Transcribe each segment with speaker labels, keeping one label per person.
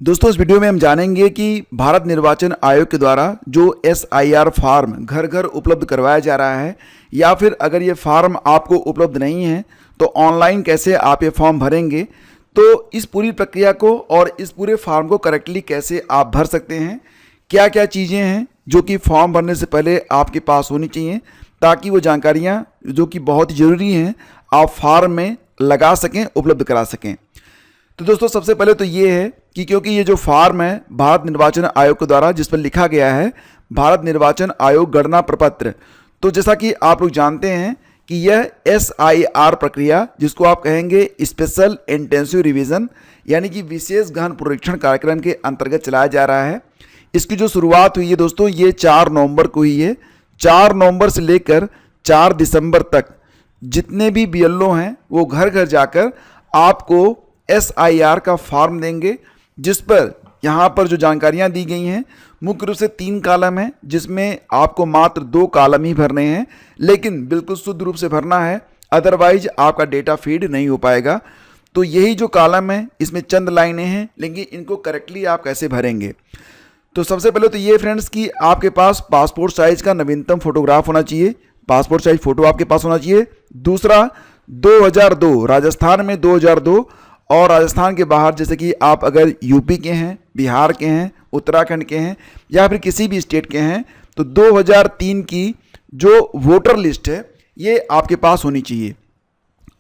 Speaker 1: दोस्तों इस वीडियो में हम जानेंगे कि भारत निर्वाचन आयोग के द्वारा जो SIR फार्म घर घर उपलब्ध करवाया जा रहा है या फिर अगर ये फार्म आपको उपलब्ध नहीं है तो ऑनलाइन कैसे आप ये फॉर्म भरेंगे। तो इस पूरी प्रक्रिया को और इस पूरे फार्म को करेक्टली कैसे आप भर सकते हैं, क्या क्या चीज़ें हैं जो कि फॉर्म भरने से पहले आपके पास होनी चाहिए ताकि वो जानकारियाँ जो कि बहुत ज़रूरी हैं आप फार्म में लगा सकें, उपलब्ध करा सकें। तो दोस्तों सबसे पहले तो ये है कि क्योंकि ये जो फार्म है भारत निर्वाचन आयोग के द्वारा जिस पर लिखा गया है भारत निर्वाचन आयोग गणना प्रपत्र, तो जैसा कि आप लोग जानते हैं कि यह SIR प्रक्रिया जिसको आप कहेंगे स्पेशल इंटेंसिव रिवीजन यानी कि विशेष गहन पुनरीक्षण कार्यक्रम के अंतर्गत चलाया जा रहा है। इसकी जो शुरुआत हुई है दोस्तों ये 4 नवंबर को हुई है। 4 नवंबर से लेकर 4 दिसंबर तक जितने भी BLO हैं वो घर घर जाकर आपको SIR का फॉर्म देंगे, जिस पर यहाँ पर जो जानकारियाँ दी गई हैं मुख्य रूप से 3 कॉलम हैं जिसमें आपको मात्र 2 कॉलम ही भरने हैं, लेकिन बिल्कुल शुद्ध रूप से भरना है, अदरवाइज आपका डेटा फीड नहीं हो पाएगा। तो यही जो कॉलम है इसमें चंद लाइनें हैं, लेकिन इनको करेक्टली आप कैसे भरेंगे। तो सबसे पहले तो ये फ्रेंड्स कि आपके पास पासपोर्ट साइज का नवीनतम फोटोग्राफ होना चाहिए, पासपोर्ट साइज फोटो आपके पास होना चाहिए। दूसरा 2002 राजस्थान में 2002 और राजस्थान के बाहर जैसे कि आप अगर यूपी के हैं, बिहार के हैं, उत्तराखंड के हैं या फिर किसी भी स्टेट के हैं तो 2003 की जो वोटर लिस्ट है ये आपके पास होनी चाहिए।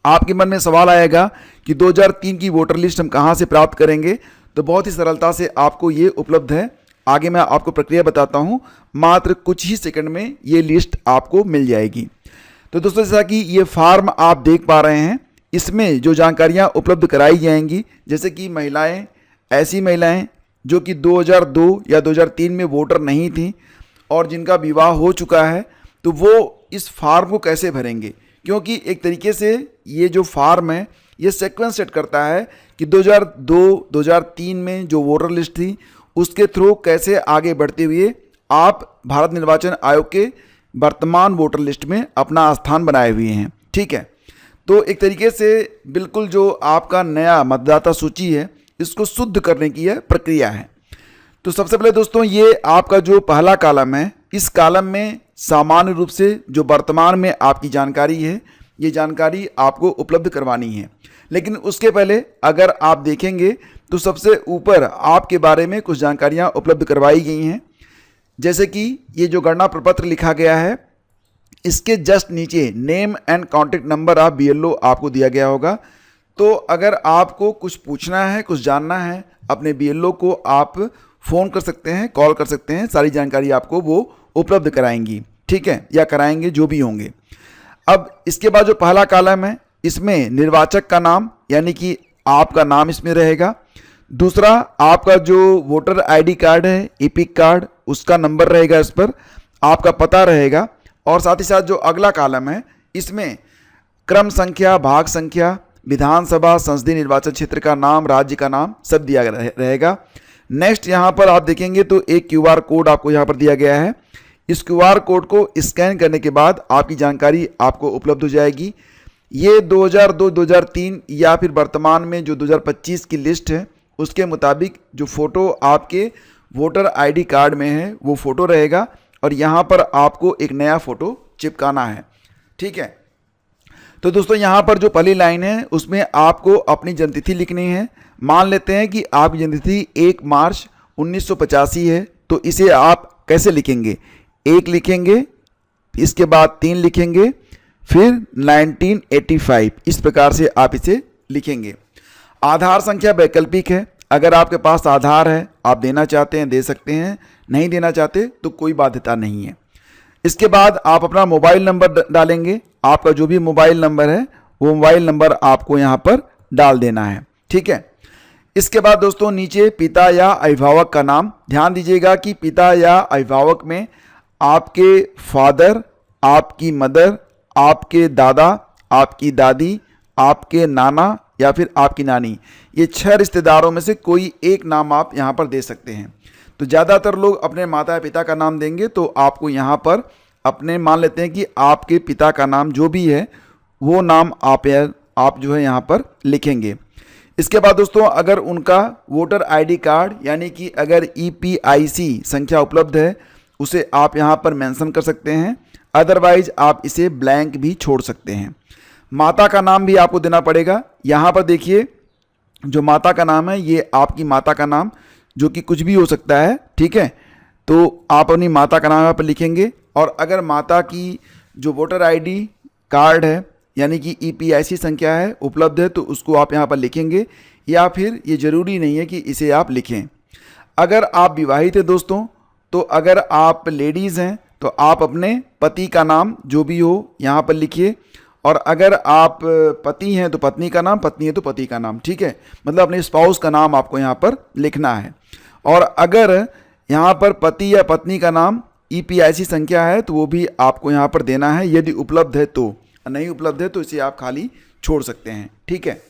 Speaker 1: आपके मन में सवाल आएगा कि 2003 की वोटर लिस्ट हम कहाँ से प्राप्त करेंगे, तो बहुत ही सरलता से आपको ये उपलब्ध है। आगे मैं आपको प्रक्रिया बताता हूँ, मात्र कुछ ही सेकंड में ये लिस्ट आपको मिल जाएगी। तो दोस्तों जैसा कि ये फार्म आप देख पा रहे हैं इसमें जो जानकारियां उपलब्ध कराई जाएंगी, जैसे कि महिलाएं, ऐसी महिलाएं जो कि 2002 या 2003 में वोटर नहीं थी और जिनका विवाह हो चुका है, तो वो इस फार्म को कैसे भरेंगे, क्योंकि एक तरीके से ये जो फार्म है ये सीक्वेंस सेट करता है कि 2002-2003 में जो वोटर लिस्ट थी उसके थ्रू कैसे आगे बढ़ते हुए आप भारत निर्वाचन आयोग के वर्तमान वोटर लिस्ट में अपना स्थान बनाए हुए हैं। ठीक है, तो एक तरीके से बिल्कुल जो आपका नया मतदाता सूची है इसको शुद्ध करने की यह प्रक्रिया है। तो सबसे पहले दोस्तों ये आपका जो पहला कॉलम है, इस कॉलम में सामान्य रूप से जो वर्तमान में आपकी जानकारी है ये जानकारी आपको उपलब्ध करवानी है। लेकिन उसके पहले अगर आप देखेंगे तो सबसे ऊपर आपके बारे में कुछ जानकारियाँ उपलब्ध करवाई गई हैं, जैसे कि ये जो गणना प्रपत्र लिखा गया है इसके जस्ट नीचे name and contact number of BLO आपको दिया गया होगा। तो अगर आपको कुछ पूछना है, कुछ जानना है, अपने BLO को आप फ़ोन कर सकते हैं, कॉल कर सकते हैं, सारी जानकारी आपको वो उपलब्ध कराएंगी। ठीक है, या कराएंगे जो भी होंगे। अब इसके बाद जो पहला कॉलम है इसमें निर्वाचक का नाम यानी कि आपका नाम इसमें रहेगा। दूसरा आपका जो वोटर ID कार्ड है, EPIC कार्ड, उसका नंबर रहेगा, इस पर आपका पता रहेगा। और साथ ही साथ जो अगला कॉलम है इसमें क्रम संख्या, भाग संख्या, विधानसभा संसदीय निर्वाचन क्षेत्र का नाम, राज्य का नाम सब दिया रहेगा। नेक्स्ट यहाँ पर आप देखेंगे तो एक QR कोड आपको यहाँ पर दिया गया है। इस QR कोड को स्कैन करने के बाद आपकी जानकारी आपको उपलब्ध हो जाएगी। ये 2002-2003 या फिर वर्तमान में जो 2025 की लिस्ट है उसके मुताबिक जो फ़ोटो आपके वोटर ID कार्ड में है वो फ़ोटो रहेगा और यहाँ पर आपको एक नया फ़ोटो चिपकाना है। ठीक है, तो दोस्तों यहाँ पर जो पहली लाइन है उसमें आपको अपनी जन्मतिथि लिखनी है। मान लेते हैं कि आपकी जन्मतिथि 1 मार्च 1985 है, तो इसे आप कैसे लिखेंगे, 1 लिखेंगे, इसके बाद 3 लिखेंगे, फिर 1985, इस प्रकार से आप इसे लिखेंगे। आधार संख्या वैकल्पिक है, अगर आपके पास आधार है आप देना चाहते हैं दे सकते हैं, नहीं देना चाहते तो कोई बाध्यता नहीं है। इसके बाद आप अपना मोबाइल नंबर डालेंगे, आपका जो भी मोबाइल नंबर है वो मोबाइल नंबर आपको यहाँ पर डाल देना है। ठीक है, इसके बाद दोस्तों नीचे पिता या अभिभावक का नाम, ध्यान दीजिएगा कि पिता या अभिभावक में आपके फादर, आपकी मदर, आपके दादा, आपकी दादी, आपके नाना या फिर आपकी नानी, ये 6 रिश्तेदारों में से कोई एक नाम आप यहाँ पर दे सकते हैं। तो ज़्यादातर लोग अपने माता पिता का नाम देंगे, तो आपको यहाँ पर अपने मान लेते हैं कि आपके पिता का नाम जो भी है वो नाम आप जो है यहाँ पर लिखेंगे। इसके बाद दोस्तों अगर उनका वोटर आईडी कार्ड यानी कि अगर ईपीआईसी संख्या उपलब्ध है उसे आप यहाँ पर मेंशन कर सकते हैं, अदरवाइज आप इसे ब्लैंक भी छोड़ सकते हैं। माता का नाम भी आपको देना पड़ेगा। यहाँ पर देखिए जो माता का नाम है ये आपकी माता का नाम जो कि कुछ भी हो सकता है, ठीक है। तो आप अपनी माता का नाम यहाँ पर लिखेंगे और अगर माता की जो वोटर आईडी कार्ड है यानी कि ईपीआईसी संख्या है उपलब्ध है तो उसको आप यहाँ पर लिखेंगे, या फिर ये ज़रूरी नहीं है कि इसे आप लिखें। अगर आप विवाहित हैं दोस्तों, तो अगर आप लेडीज़ हैं तो आप अपने पति का नाम जो भी हो यहाँ पर लिखिए, और अगर आप पति हैं तो पत्नी का नाम, पत्नी है तो पति का नाम, ठीक है। मतलब अपने स्पाउस का नाम आपको यहाँ पर लिखना है। और अगर यहाँ पर पति या पत्नी का नाम ईपीआईसी संख्या है तो वो भी आपको यहाँ पर देना है, यदि उपलब्ध है तो। नहीं उपलब्ध है तो इसे आप खाली छोड़ सकते हैं, ठीक है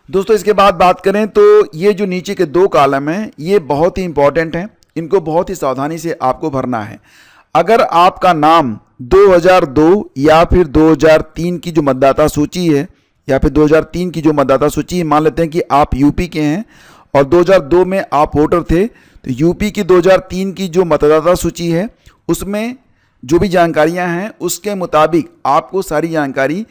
Speaker 1: दोस्तों। इसके बाद बात करें तो ये जो नीचे के 2 कॉलम हैं ये बहुत ही इंपॉर्टेंट हैं, इनको बहुत ही सावधानी से आपको भरना है। अगर आपका नाम 2002 या फिर 2003 की जो मतदाता सूची है या फिर 2003 की जो मतदाता सूची है, मान लेते हैं कि आप यूपी के हैं और 2002 में आप वोटर थे, तो यूपी की 2003 की जो मतदाता सूची है उसमें जो भी जानकारियां हैं उसके मुताबिक आपको सारी जानकारी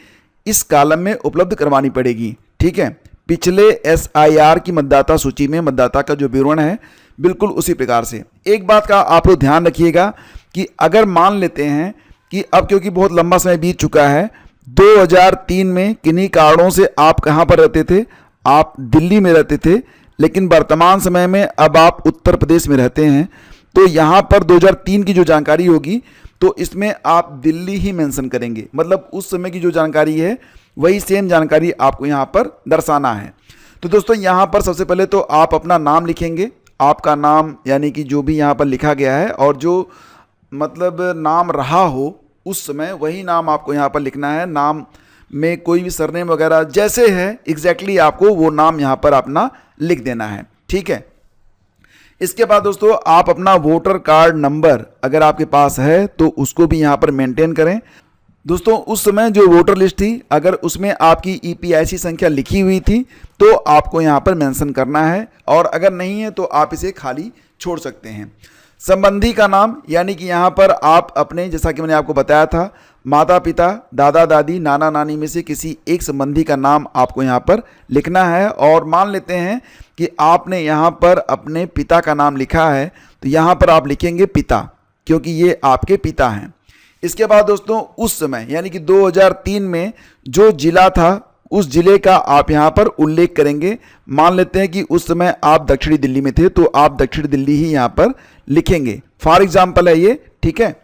Speaker 1: इस कॉलम में उपलब्ध करवानी पड़ेगी, ठीक है। पिछले एसआईआर की मतदाता सूची में मतदाता का जो विवरण है बिल्कुल उसी प्रकार से। एक बात का आप लोग ध्यान रखिएगा कि अगर मान लेते हैं कि अब क्योंकि बहुत लंबा समय बीत चुका है, 2003 में किन्हीं कारणों से आप कहाँ पर रहते थे, आप दिल्ली में रहते थे, लेकिन वर्तमान समय में अब आप उत्तर प्रदेश में रहते हैं, तो यहाँ पर 2003 की जो जानकारी होगी तो इसमें आप दिल्ली ही मेंशन करेंगे। मतलब उस समय की जो जानकारी है वही सेम जानकारी आपको यहाँ पर दर्शाना है। तो दोस्तों यहाँ पर सबसे पहले तो आप अपना नाम लिखेंगे, आपका नाम यानी कि जो भी यहाँ पर लिखा गया है और जो मतलब नाम रहा हो उस समय वही नाम आपको यहाँ पर लिखना है। नाम में कोई भी सरनेम वगैरह जैसे है एग्जैक्टली आपको वो नाम यहाँ पर अपना लिख देना है, ठीक है। इसके बाद दोस्तों आप अपना वोटर कार्ड नंबर अगर आपके पास है तो उसको भी यहाँ पर मेंटेन करें। दोस्तों उस समय जो वोटर लिस्ट थी अगर उसमें आपकी ईपीआईसी संख्या लिखी हुई थी तो आपको यहाँ पर मेंशन करना है, और अगर नहीं है तो आप इसे खाली छोड़ सकते हैं। संबंधी का नाम यानी कि यहाँ पर आप अपने, जैसा कि मैंने आपको बताया था, माता पिता, दादा दादी, नाना नानी में से किसी एक संबंधी का नाम आपको यहाँ पर लिखना है। और मान लेते हैं कि आपने यहाँ पर अपने पिता का नाम लिखा है तो यहाँ पर आप लिखेंगे पिता, क्योंकि ये आपके पिता हैं। इसके बाद दोस्तों उस समय यानी कि 2003 में जो जिला था उस जिले का आप यहाँ पर उल्लेख करेंगे। मान लेते हैं कि उस समय आप दक्षिणी दिल्ली में थे तो आप दक्षिण दिल्ली ही यहाँ पर लिखेंगे, फॉर एग्जाम्पल है ये, ठीक है।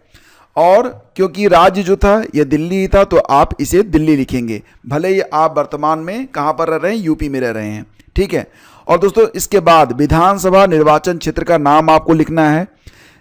Speaker 1: और क्योंकि राज्य जो था ये दिल्ली ही था तो आप इसे दिल्ली लिखेंगे, भले ही आप वर्तमान में कहाँ पर रह रहे हैं, यूपी में रह रहे हैं, ठीक है। और दोस्तों इसके बाद विधानसभा निर्वाचन क्षेत्र का नाम आपको लिखना है,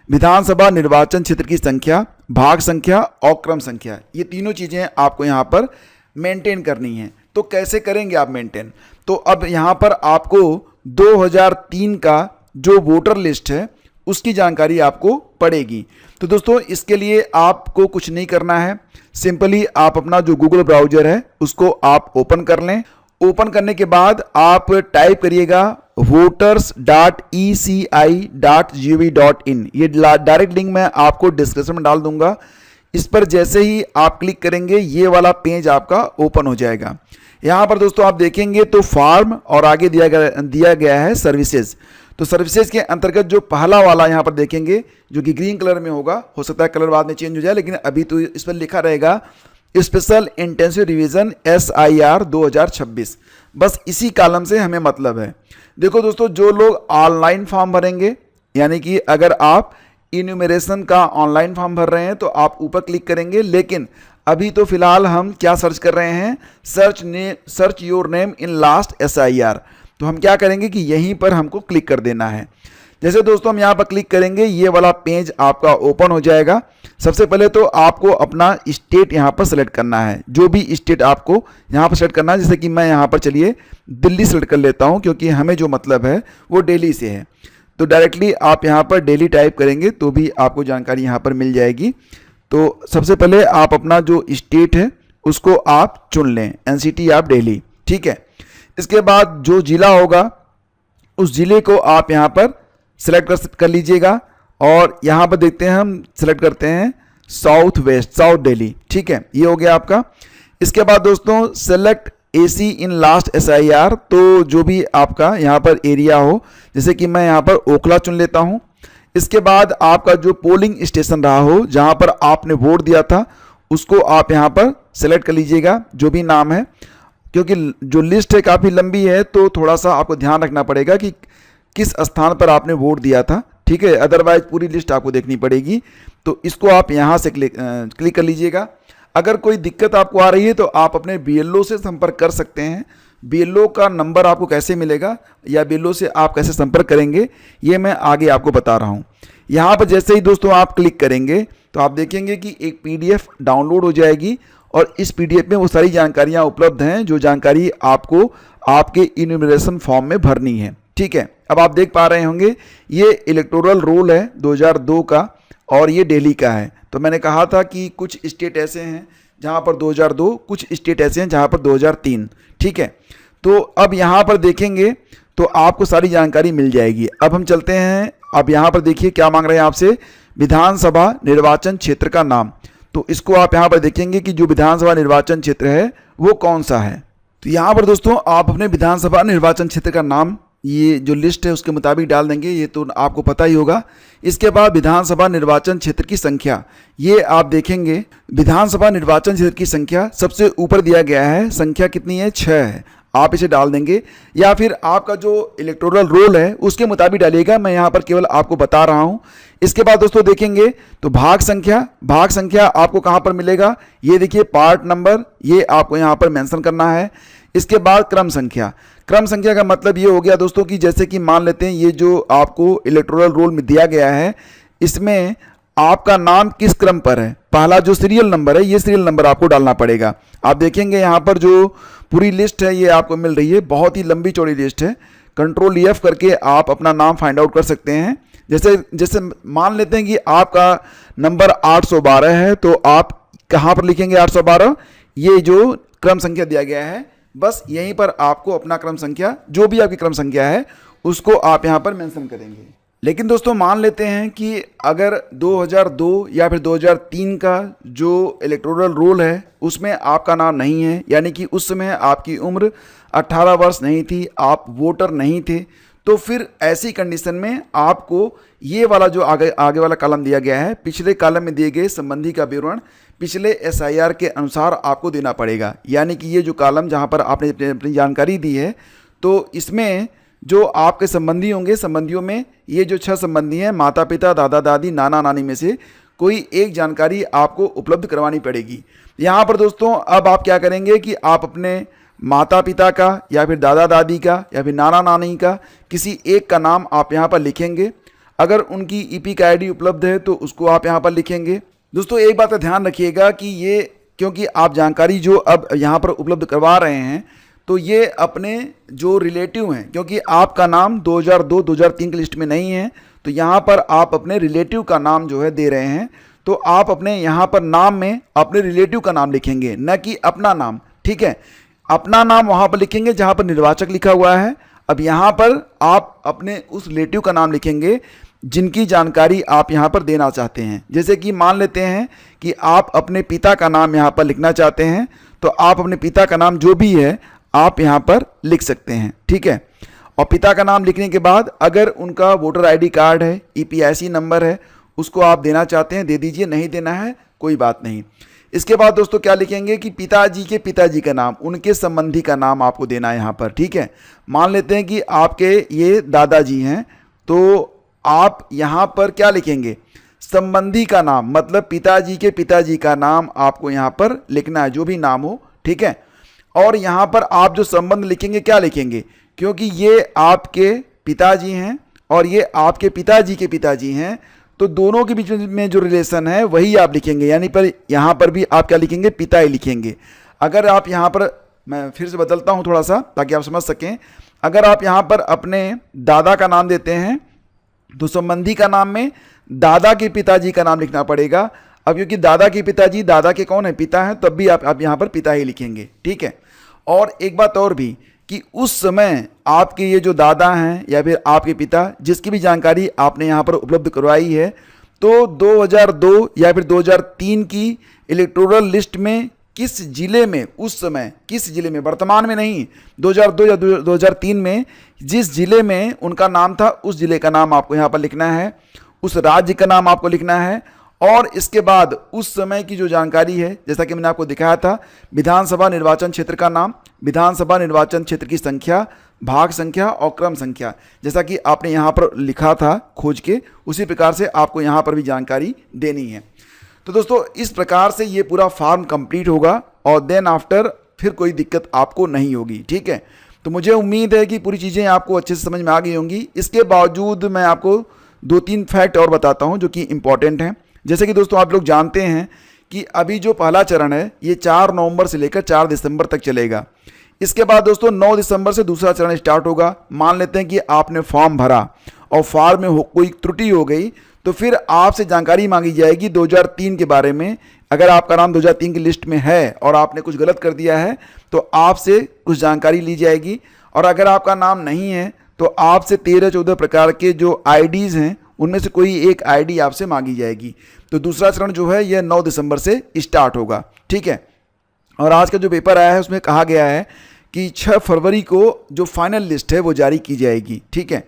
Speaker 1: विधानसभा निर्वाचन क्षेत्र की संख्या, भाग संख्या और क्रम संख्या, ये तीनों चीज़ें आपको यहाँ पर मेंटेन करनी है। तो कैसे करेंगे आप मेंटेन, तो अब यहाँ पर आपको 2003 का जो वोटर लिस्ट है उसकी जानकारी आपको पड़ेगी। तो दोस्तों इसके लिए आपको कुछ नहीं करना है, सिंपली आप अपना जो गूगल ब्राउज़र है उसको आप ओपन कर लें। ओपन करने के बाद आप टाइप करिएगा voters.eci.gov.in, ये डायरेक्ट लिंक मैं आपको डिस्क्रिप्शन में डाल दूंगा। इस पर जैसे ही आप क्लिक करेंगे ये वाला पेज आपका ओपन हो जाएगा। यहाँ पर दोस्तों आप देखेंगे तो फॉर्म और आगे दिया गया है सर्विसेज। तो सर्विसेज के अंतर्गत जो पहला वाला यहाँ पर देखेंगे जो कि ग्रीन कलर में होगा, हो सकता है कलर बाद में चेंज हो जाए, लेकिन अभी तो इस पर लिखा रहेगा स्पेशल इंटेंसिव रिवीजन SIR 2026। बस इसी कॉलम से हमें मतलब है। देखो दोस्तों जो लोग ऑनलाइन फॉर्म भरेंगे, यानी कि अगर आप इन्यूमरेशन का ऑनलाइन फॉर्म भर रहे हैं तो आप ऊपर क्लिक करेंगे, लेकिन अभी तो फिलहाल हम क्या सर्च कर रहे हैं, search your name in last SIR। तो हम क्या करेंगे कि यहीं पर हमको क्लिक कर देना है। जैसे दोस्तों हम यहाँ पर क्लिक करेंगे ये वाला पेज आपका ओपन हो जाएगा। सबसे पहले तो आपको अपना स्टेट यहाँ पर सेलेक्ट करना है, जो भी स्टेट आपको यहाँ पर सेलेक्ट करना है। जैसे कि मैं यहाँ पर चलिए दिल्ली सेलेक्ट कर लेता हूँ, क्योंकि हमें जो मतलब है वो दिल्ली से है। तो डायरेक्टली आप यहाँ पर दिल्ली टाइप करेंगे तो भी आपको जानकारी यहाँ पर मिल जाएगी। तो सबसे पहले आप अपना जो स्टेट है उसको आप चुन लें, NCT आप दिल्ली, ठीक है। इसके बाद जो जिला होगा उस जिले को आप यहाँ पर सिलेक्ट कर लीजिएगा और यहाँ पर देखते हैं हम सिलेक्ट करते हैं साउथ वेस्ट, साउथ दिल्ली। ठीक है, ये हो गया आपका। इसके बाद दोस्तों select AC in last SIR, तो जो भी आपका यहाँ पर एरिया हो, जैसे कि मैं यहाँ पर ओखला चुन लेता हूँ। इसके बाद आपका जो पोलिंग स्टेशन रहा हो जहाँ पर आपने वोट दिया था उसको आप यहाँ पर सेलेक्ट कर लीजिएगा, जो भी नाम है, क्योंकि जो लिस्ट है काफ़ी लंबी है तो थोड़ा सा आपको ध्यान रखना पड़ेगा कि किस स्थान पर आपने वोट दिया था। ठीक है, अदरवाइज पूरी लिस्ट आपको देखनी पड़ेगी। तो इसको आप यहाँ से क्लिक कर लीजिएगा। अगर कोई दिक्कत आपको आ रही है तो आप अपने BLO से संपर्क कर सकते हैं। BLO का नंबर आपको कैसे मिलेगा या BLO से आप कैसे संपर्क करेंगे ये मैं आगे आपको बता रहा हूँ। यहाँ पर जैसे ही दोस्तों आप क्लिक करेंगे तो आप देखेंगे कि एक PDF डाउनलोड हो जाएगी और इस PDF में वो सारी जानकारियाँ उपलब्ध हैं जो जानकारी आपको आपके इन्यूमरेशन फॉर्म में भरनी है। ठीक है, अब आप देख पा रहे होंगे ये इलेक्टोरल रोल है 2002 का और ये दिल्ली का है। तो मैंने कहा था कि कुछ स्टेट ऐसे हैं जहाँ पर 2002, कुछ स्टेट ऐसे हैं जहाँ पर 2003। ठीक है, तो अब यहाँ पर देखेंगे तो आपको सारी जानकारी मिल जाएगी। अब हम चलते हैं, अब यहाँ पर देखिए क्या मांग रहे हैं आपसे, विधानसभा निर्वाचन क्षेत्र का नाम। तो इसको आप यहाँ पर देखेंगे कि जो विधानसभा निर्वाचन क्षेत्र है वो कौन सा है। तो यहाँ पर दोस्तों आप अपने विधानसभा निर्वाचन क्षेत्र का नाम ये जो लिस्ट है उसके मुताबिक डाल देंगे, ये तो आपको पता ही होगा। इसके बाद विधानसभा निर्वाचन क्षेत्र की संख्या, ये आप देखेंगे विधानसभा निर्वाचन क्षेत्र की संख्या सबसे ऊपर दिया गया है, संख्या कितनी है, 6 है। आप इसे डाल देंगे या फिर आपका जो इलेक्टोरल रोल है उसके मुताबिक डालिएगा, मैं यहाँ पर केवल आपको बता रहा हूँ। इसके बाद दोस्तों देखेंगे तो भाग संख्या आपको कहाँ पर मिलेगा, ये देखिए पार्ट नंबर, ये आपको यहाँ पर मेंशन करना है। इसके बाद क्रम संख्या का मतलब ये हो गया दोस्तों कि जैसे कि मान लेते हैं ये जो आपको इलेक्टोरल रोल में दिया गया है इसमें आपका नाम किस क्रम पर है, पहला जो सीरियल नंबर है ये सीरियल नंबर आपको डालना पड़ेगा। आप देखेंगे यहाँ पर जो पूरी लिस्ट है ये आपको मिल रही है, बहुत ही लंबी चौड़ी लिस्ट है। कंट्रोल F करके आप अपना नाम फाइंड आउट कर सकते हैं। जैसे मान लेते हैं कि आपका नंबर 812 है तो आप कहाँ पर लिखेंगे 812, ये जो क्रम संख्या दिया गया है बस यहीं पर आपको अपना क्रम संख्या, जो भी आपकी क्रम संख्या है उसको आप यहाँ पर मेंशन करेंगे। लेकिन दोस्तों मान लेते हैं कि अगर 2002 या फिर 2003 का जो इलेक्टोरल रोल है उसमें आपका नाम नहीं है, यानी कि उस समय आपकी उम्र 18 वर्ष नहीं थी, आप वोटर नहीं थे, तो फिर ऐसी कंडीशन में आपको ये वाला जो आगे वाला कॉलम दिया गया है, पिछले कॉलम में दिए गए संबंधी का विवरण पिछले SIR के अनुसार आपको देना पड़ेगा। यानी कि ये जो कॉलम जहाँ पर आपने अपनी जानकारी दी है तो इसमें जो आपके संबंधी होंगे, संबंधियों में ये जो 6 संबंधी हैं, माता पिता, दादा दादी, नाना नानी में से कोई एक जानकारी आपको उपलब्ध करवानी पड़ेगी। यहाँ पर दोस्तों अब आप क्या करेंगे कि आप अपने माता पिता का या फिर दादा दादी का या फिर नाना नानी का किसी एक का नाम आप यहाँ पर लिखेंगे। अगर उनकी EPK ID उपलब्ध है तो उसको आप यहाँ पर लिखेंगे। दोस्तों एक बात का ध्यान रखिएगा कि ये क्योंकि आप जानकारी जो अब यहाँ पर उपलब्ध करवा रहे हैं तो ये अपने जो रिलेटिव हैं, क्योंकि आपका नाम 2002-2003 की लिस्ट में नहीं है तो यहाँ पर आप अपने रिलेटिव का नाम जो है दे रहे हैं, तो आप अपने यहाँ पर नाम में अपने रिलेटिव का नाम लिखेंगे, न कि अपना नाम। ठीक है, अपना नाम वहाँ पर लिखेंगे जहाँ पर निर्वाचक लिखा हुआ है। अब यहाँ पर आप अपने उस रिलेटिव का नाम लिखेंगे जिनकी जानकारी आप यहाँ पर देना चाहते हैं। जैसे कि मान लेते हैं कि आप अपने पिता का नाम यहाँ पर लिखना चाहते हैं तो आप अपने पिता का नाम जो भी है आप यहाँ पर लिख सकते हैं। ठीक है, और पिता का नाम लिखने के बाद अगर उनका वोटर ID कार्ड है, EPIC नंबर है, उसको आप देना चाहते हैं दे दीजिए, नहीं देना है कोई बात नहीं। इसके बाद दोस्तों क्या लिखेंगे कि पिताजी के पिताजी का नाम, उनके संबंधी का नाम आपको देना है यहाँ पर। ठीक है, मान लेते हैं कि आपके ये दादाजी हैं तो आप यहाँ पर क्या लिखेंगे, संबंधी का नाम, मतलब पिताजी के पिताजी का नाम आपको यहाँ पर लिखना है, जो भी नाम हो। ठीक है, और यहाँ पर आप जो संबंध लिखेंगे क्या लिखेंगे, क्योंकि ये आपके पिताजी हैं और ये आपके पिताजी के पिताजी हैं तो दोनों के बीच में जो रिलेशन है वही आप लिखेंगे। यानी पर यहाँ पर भी आप क्या लिखेंगे, पिता ही लिखेंगे। अगर आप यहाँ पर, मैं फिर से बदलता हूँ थोड़ा सा ताकि आप समझ सकें, अगर आप यहाँ पर अपने दादा का नाम देते हैं तो संबंधी का नाम में दादा के पिताजी का नाम लिखना पड़ेगा। अब क्योंकि दादा के पिताजी दादा के कौन है, पिता है, तब भी आप यहाँ पर पिता ही लिखेंगे। ठीक है, और एक बात और भी कि उस समय आपके ये जो दादा हैं या फिर आपके पिता, जिसकी भी जानकारी आपने यहाँ पर उपलब्ध करवाई है, तो 2002 या फिर 2003 की इलेक्टोरल लिस्ट में किस जिले में, उस समय किस जिले में, वर्तमान में नहीं, 2002 या 2003 में जिस जिले में उनका नाम था, उस जिले का नाम आपको यहाँ पर लिखना है, उस राज्य का नाम आपको लिखना है। और इसके बाद उस समय की जो जानकारी है, जैसा कि मैंने आपको दिखाया था, विधानसभा निर्वाचन क्षेत्र का नाम, विधानसभा निर्वाचन क्षेत्र की संख्या, भाग संख्या और क्रम संख्या, जैसा कि आपने यहाँ पर लिखा था खोज के, उसी प्रकार से आपको यहाँ पर भी जानकारी देनी है। तो दोस्तों इस प्रकार से ये पूरा फॉर्म कंप्लीट होगा और देन आफ्टर फिर कोई दिक्कत आपको नहीं होगी। ठीक है, तो मुझे उम्मीद है कि पूरी चीज़ें आपको अच्छे से समझ में आ गई होंगी। इसके बावजूद मैं आपको 2-3 फैक्ट और बताता हूँ जो कि इम्पॉर्टेंट हैं। जैसे कि दोस्तों आप लोग जानते हैं कि अभी जो पहला चरण है ये 4 नवंबर से लेकर 4 दिसंबर तक चलेगा। इसके बाद दोस्तों 9 दिसंबर से दूसरा चरण स्टार्ट होगा। मान लेते हैं कि आपने फॉर्म भरा और फॉर्म में कोई त्रुटि हो गई, तो फिर आपसे जानकारी मांगी जाएगी 2003 के बारे में। अगर आपका नाम 2003 की लिस्ट में है और आपने कुछ गलत कर दिया है तो आपसे कुछ जानकारी ली जाएगी, और अगर आपका नाम नहीं है तो आपसे 13-14 प्रकार के जो आईडीज़ हैं उनमें से कोई एक आईडी आपसे मांगी जाएगी। तो दूसरा चरण जो है यह 9 दिसंबर से स्टार्ट होगा। ठीक है, और आज का जो पेपर आया है उसमें कहा गया है कि 6 फरवरी को जो फाइनल लिस्ट है वो जारी की जाएगी। ठीक है,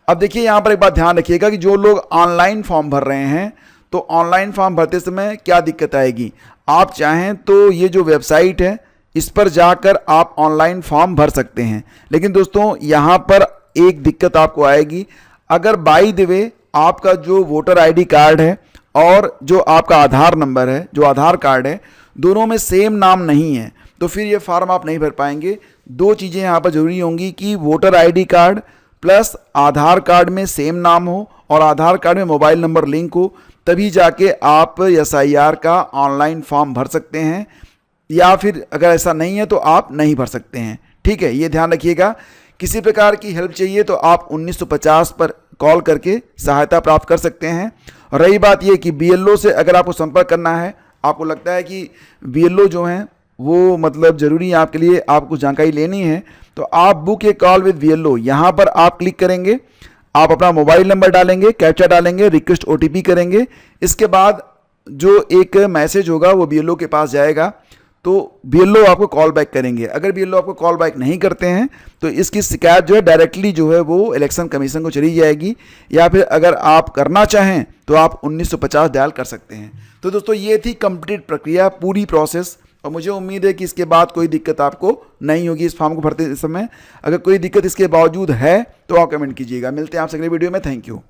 Speaker 1: अब देखिए यहाँ पर एक बात ध्यान रखिएगा कि जो लोग ऑनलाइन फॉर्म भर रहे हैं तो ऑनलाइन फॉर्म भरते समय क्या दिक्कत आएगी। आप चाहें तो ये जो वेबसाइट है इस पर जाकर आप ऑनलाइन फॉर्म भर सकते हैं, लेकिन दोस्तों यहाँ पर एक दिक्कत आपको आएगी। अगर बाय द वे आपका जो वोटर आईडी कार्ड है और जो आपका आधार नंबर है, जो आधार कार्ड है, दोनों में सेम नाम नहीं है तो फिर ये फॉर्म आप नहीं भर पाएंगे। 2 चीज़ें यहाँ पर जरूरी होंगी कि वोटर आईडी कार्ड प्लस आधार कार्ड में सेम नाम हो और आधार कार्ड में मोबाइल नंबर लिंक हो, तभी जाके आप SIR का ऑनलाइन फॉर्म भर सकते हैं, या फिर अगर ऐसा नहीं है तो आप नहीं भर सकते हैं। ठीक है, ये ध्यान रखिएगा। किसी प्रकार की हेल्प चाहिए तो आप 1950 पर कॉल करके सहायता प्राप्त कर सकते हैं। और रही बात ये कि BLO से अगर आपको संपर्क करना है, आपको लगता है कि BLO जो हैं वो मतलब ज़रूरी है आपके लिए, आपको जानकारी लेनी है, तो आप book A call with BLO यहाँ पर आप क्लिक करेंगे, आप अपना मोबाइल नंबर डालेंगे, कैप्चा डालेंगे, रिक्वेस्ट OTP करेंगे। इसके बाद जो एक मैसेज होगा वो BLO के पास जाएगा, तो BLO आपको कॉल बैक करेंगे। अगर BLO आपको कॉल बैक नहीं करते हैं तो इसकी शिकायत जो है डायरेक्टली जो है वो इलेक्शन कमीशन को चली जाएगी, या फिर अगर आप करना चाहें तो आप 1950 डायल कर सकते हैं। तो दोस्तों ये थी कंप्लीट प्रक्रिया, पूरी प्रोसेस, और मुझे उम्मीद है कि इसके बाद कोई दिक्कत आपको नहीं होगी इस फॉर्म को भरते समय। अगर कोई दिक्कत इसके बावजूद है तो आप कमेंट कीजिएगा। मिलते हैं आपसे अगले वीडियो में। Thank you.